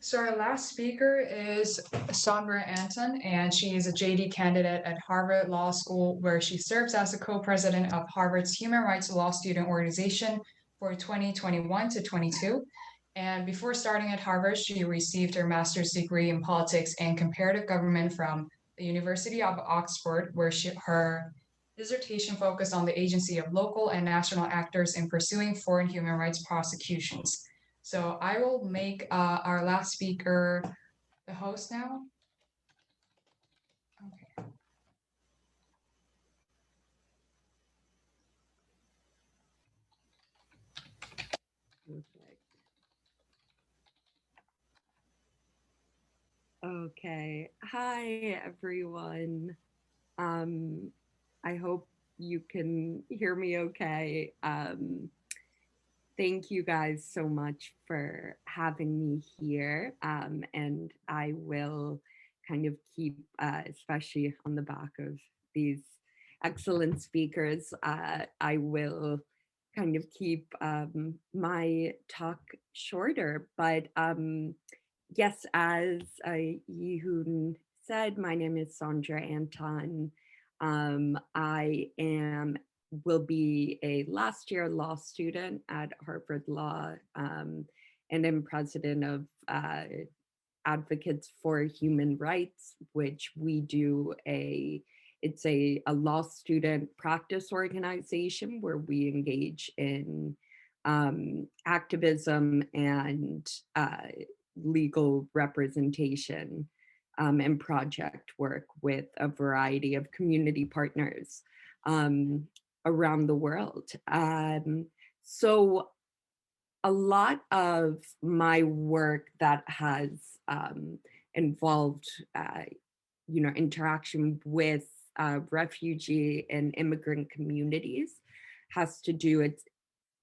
So our last speaker is Sondra Anton, and she is a JD candidate at Harvard Law School, where she serves as the co-president of Harvard's Human Rights Law Student Organization for 2021 to 22. And before starting at Harvard, she received her master's degree in politics and comparative government from the University of Oxford, where her dissertation focused on the agency of local and national actors in pursuing foreign human rights prosecutions. So I will make our last speaker the host now. Okay. Okay. Hi, everyone. I hope you can hear me okay. Thank you guys so much for having me here. And I will kind of keep, especially on the back of these excellent speakers, I will kind of keep my talk shorter. But yes, as Yehun said, my name is Sondra Anton. I will be a last year law student at Harvard Law, and am president of Advocates for Human Rights, which we do it's a law student practice organization where we engage in activism and legal representation and project work with a variety of community partners around the world. So a lot of my work that has involved, interaction with refugee and immigrant communities has to do,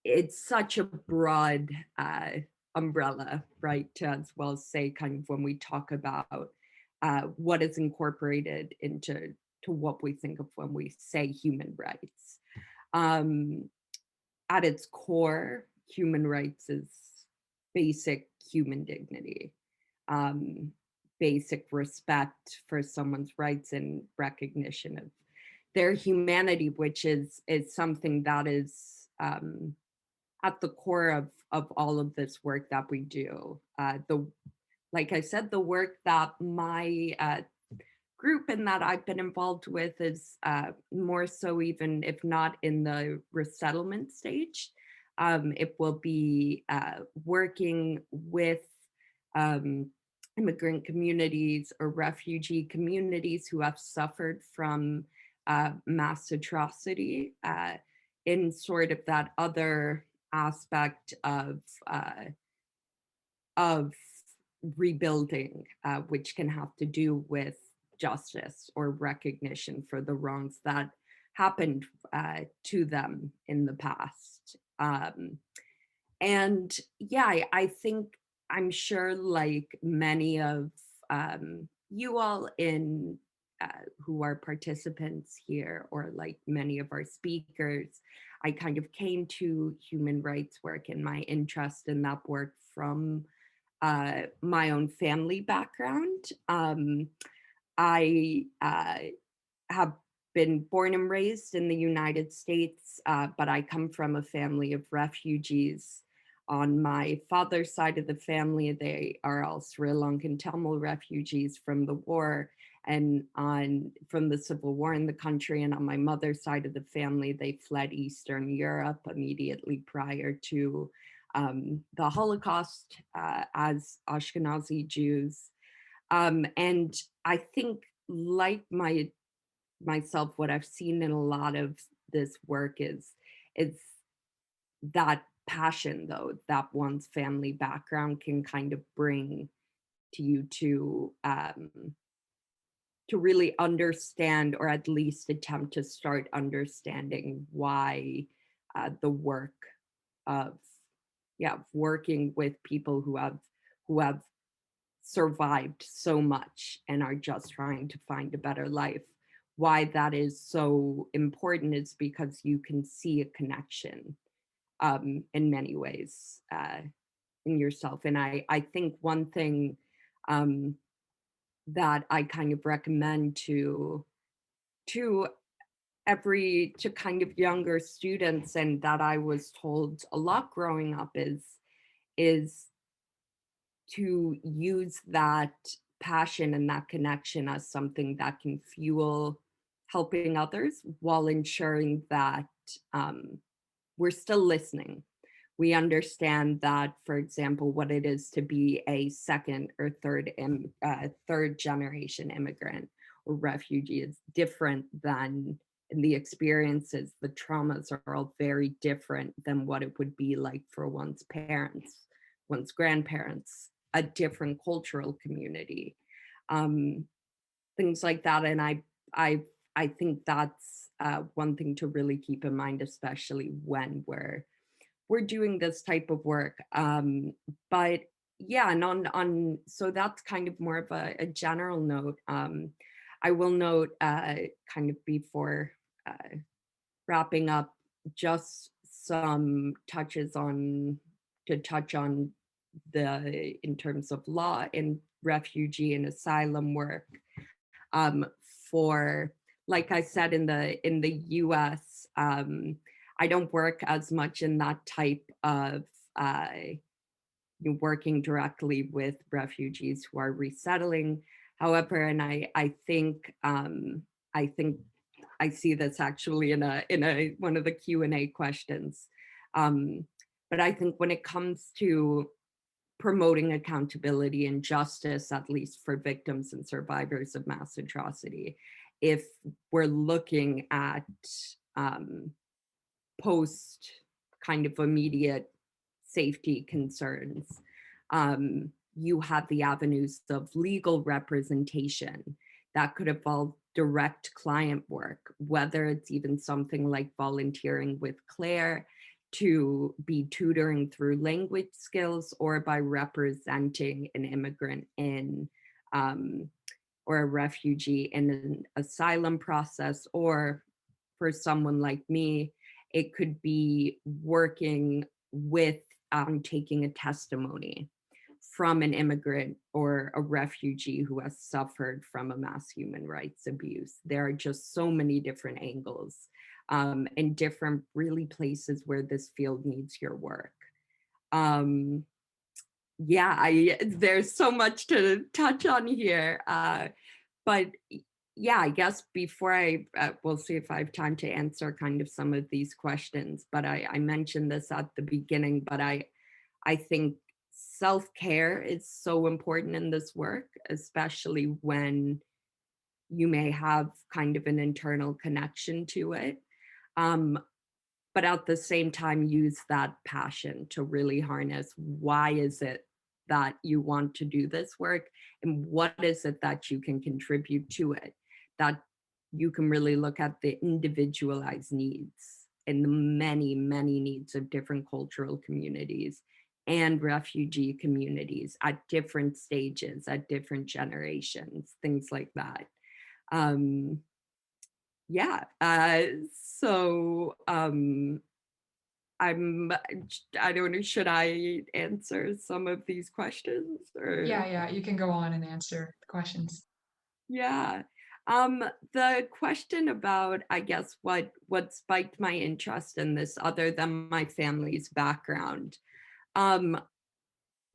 it's such a broad umbrella, right, to as well say kind of when we talk about what is incorporated into what we think of when we say human rights. At its core, human rights is basic human dignity, basic respect for someone's rights and recognition of their humanity, which is something that is at the core of all of this work that we do. Like I said, the work that my group and that I've been involved with is more so, even if not in the resettlement stage, it will be working with immigrant communities or refugee communities who have suffered from mass atrocity in sort of that other aspect of rebuilding, which can have to do with justice or recognition for the wrongs that happened to them in the past. And yeah, I think, I'm sure like many of you all in who are participants here, or like many of our speakers, I kind of came to human rights work and my interest in that work from my own family background. I have been born and raised in the United States, but I come from a family of refugees. On my father's side of the family, they are all Sri Lankan Tamil refugees from the war and from the civil war in the country. And on my mother's side of the family, they fled Eastern Europe immediately prior to the Holocaust as Ashkenazi Jews. And I think, like myself, what I've seen in a lot of this work is that passion, though, that one's family background can kind of bring to you to really understand, or at least attempt to start understanding why the work of working with people who have survived so much and are just trying to find a better life, why that is so important is because you can see a connection in many ways in yourself. And I think one thing um, that I kind of recommend to to kind of younger students, and that I was told a lot growing up, is to use that passion and that connection as something that can fuel helping others while ensuring that um, we're still listening. We understand that, for example, what it is to be a second or third generation immigrant or refugee is different than, and the experiences, the traumas are all very different than what it would be like for one's parents, one's grandparents, a different cultural community, um, things like that. And I, I think that's one thing to really keep in mind, especially when we're doing this type of work. But yeah, and so that's kind of more of a general note. I will note kind of before wrapping up, just some touches on to touch on the in terms of law and refugee and asylum work. um, for, like I said, in the US, I don't work as much in that type of working directly with refugees who are resettling. However, and I think I see this actually in a one of the Q&A questions. Um, but I think when it comes to promoting accountability and justice, at least for victims and survivors of mass atrocity, if we're looking at um, post kind of immediate safety concerns, you have the avenues of legal representation that could involve direct client work, whether it's even something like volunteering with CLAIR to be tutoring through language skills, or by representing an immigrant in or a refugee in an asylum process, or for someone like me, it could be working with taking a testimony from an immigrant or a refugee who has suffered from a mass human rights abuse. There are just so many different angles and different really places where this field needs your work. Yeah, there's so much to touch on here. But yeah, I guess before we'll see if I have time to answer kind of some of these questions, but I mentioned this at the beginning, but I think self-care is so important in this work, especially when you may have kind of an internal connection to it. But at the same time, use that passion to really harness why is it that you want to do this work, and what is it that you can contribute to it, that you can really look at the individualized needs and the many, many needs of different cultural communities and refugee communities at different stages, at different generations, things like that. Um, yeah, so I'm I don't know, should I answer some of these questions or? Yeah, you can go on and answer the questions. Yeah. The question about, I guess, what spiked my interest in this other than my family's background. Um,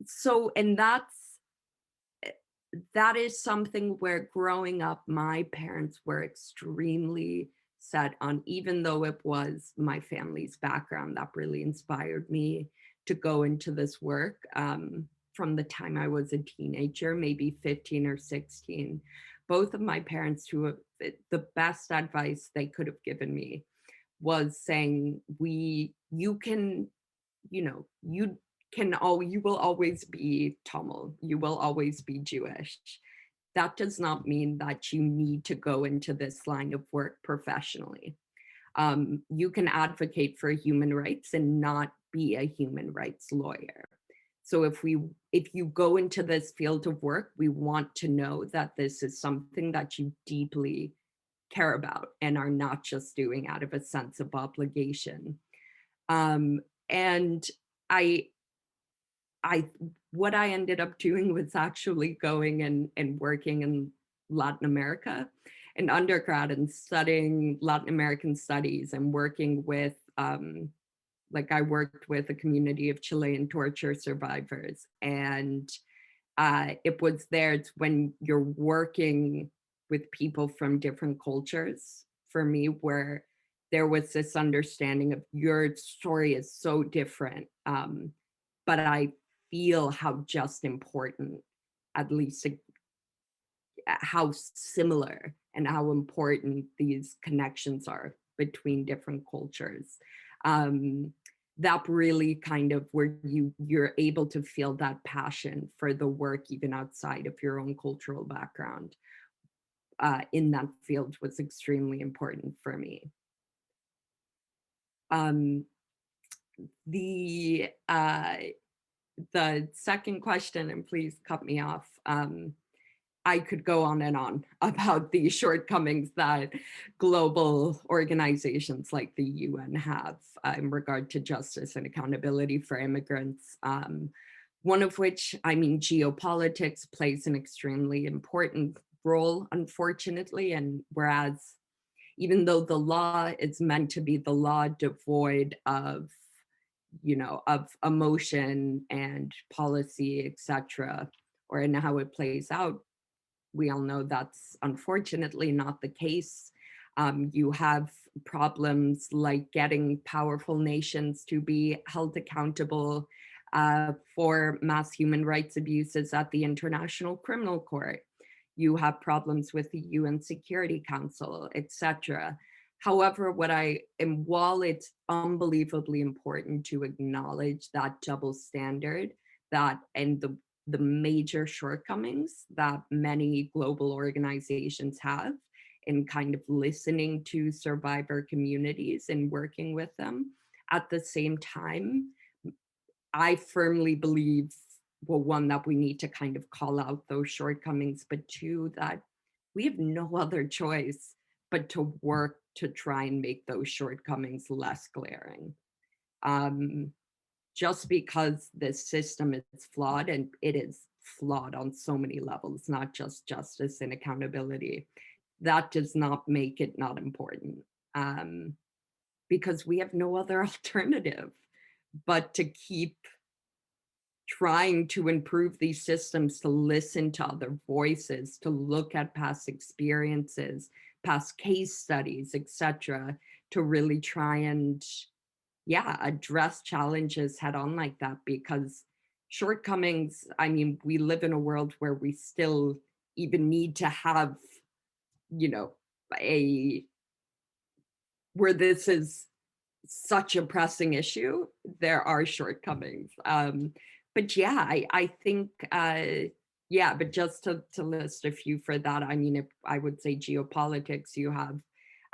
so, and that is something where growing up, my parents were extremely set on, even though it was my family's background that really inspired me to go into this work from the time I was a teenager, maybe 15 or 16. Both of my parents, the best advice they could have given me was saying, you can, you will always be Tamil, you will always be Jewish. That does not mean that you need to go into this line of work professionally. You can advocate for human rights and not be a human rights lawyer. So if you go into this field of work, we want to know that this is something that you deeply care about and are not just doing out of a sense of obligation. And I what I ended up doing was actually going and working in Latin America in undergrad and studying Latin American studies and working with, like I worked with a community of Chilean torture survivors. And it was there, it's when you're working with people from different cultures, for me, where there was this understanding of your story is so different. But I feel how just important, at least how similar and how important these connections are between different cultures. That really kind of where you're able to feel that passion for the work even outside of your own cultural background in that field was extremely important for me. The second question, and please cut me off, I could go on and on about the shortcomings that global organizations like the UN have in regard to justice and accountability for immigrants. One of which, I mean, geopolitics plays an extremely important role, unfortunately. And whereas, even though the law is meant to be the law devoid of, you know, of emotion and policy, etc., or in how it plays out, we all know that's unfortunately not the case. You have problems like getting powerful nations to be held accountable for mass human rights abuses at the International Criminal Court. You have problems with the UN Security Council, etc. However, while it's unbelievably important to acknowledge that double standard and the major shortcomings that many global organizations have in kind of listening to survivor communities and working with them, at the same time, I firmly believe, well, one, that we need to kind of call out those shortcomings, but two, that we have no other choice but to work to try and make those shortcomings less glaring. Just because this system is flawed, and it is flawed on so many levels, not just justice and accountability, that does not make it not important, because we have no other alternative but to keep trying to improve these systems, to listen to other voices, to look at past experiences, past case studies, etc., to really try and address challenges head on like that. Because shortcomings, I mean, we live in a world where we still even need to have, you know, where this is such a pressing issue, there are shortcomings. But yeah, I think, but just to list a few for that, I mean, if I would say geopolitics, you have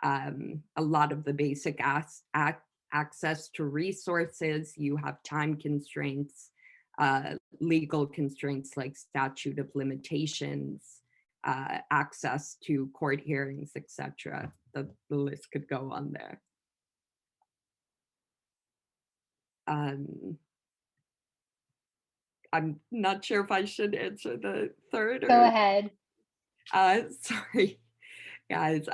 a lot of the basic access to resources, you have time constraints, legal constraints like statute of limitations, access to court hearings, etc. The list could go on there. I'm not sure if I should answer the third. Go ahead. Sorry, guys.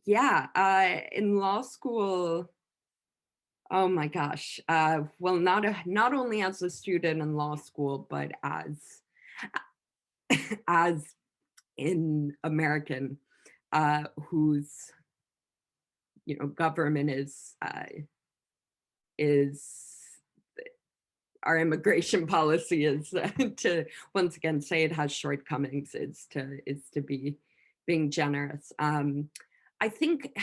In law school, oh my gosh. Well, not only as a student in law school, but as in American, whose, you know, government is our immigration policy is to once again say it has shortcomings, is to be being generous. I think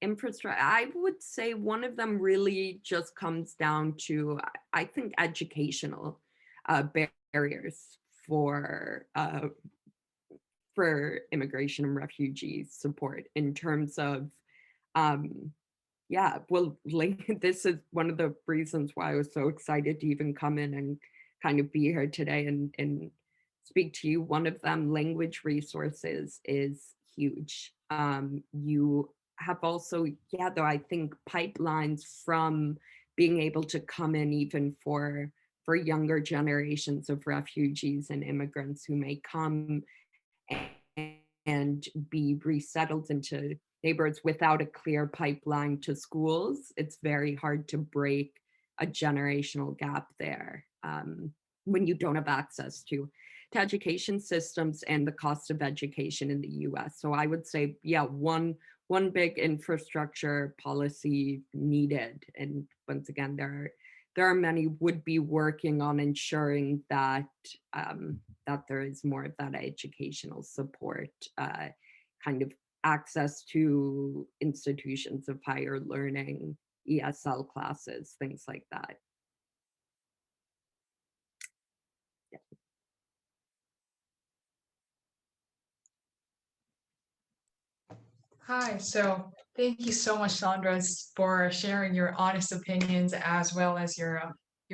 infrastructure, I would say one of them really just comes down to, I think, educational barriers for immigration and refugee support, in terms of this is one of the reasons why I was so excited to even come in and kind of be here today and speak to you. One of them, language resources, is huge. You have also, though, I think pipelines from being able to come in even for younger generations of refugees and immigrants who may come and be resettled into neighborhoods without a clear pipeline to schools. It's very hard to break a generational gap there when you don't have access to education systems and the cost of education in the US. So I would say, yeah, one big infrastructure policy needed. And once again, there are many would be working on ensuring that that there is more of that educational support, kind of access to institutions of higher learning, ESL classes, things like that. Yeah. Hi, so thank you so much, Sondra, for sharing your honest opinions as well as your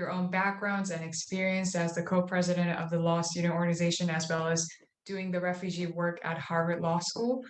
own backgrounds and experience as the co-president of the Law Student Organization, as well as doing the refugee work at Harvard Law School.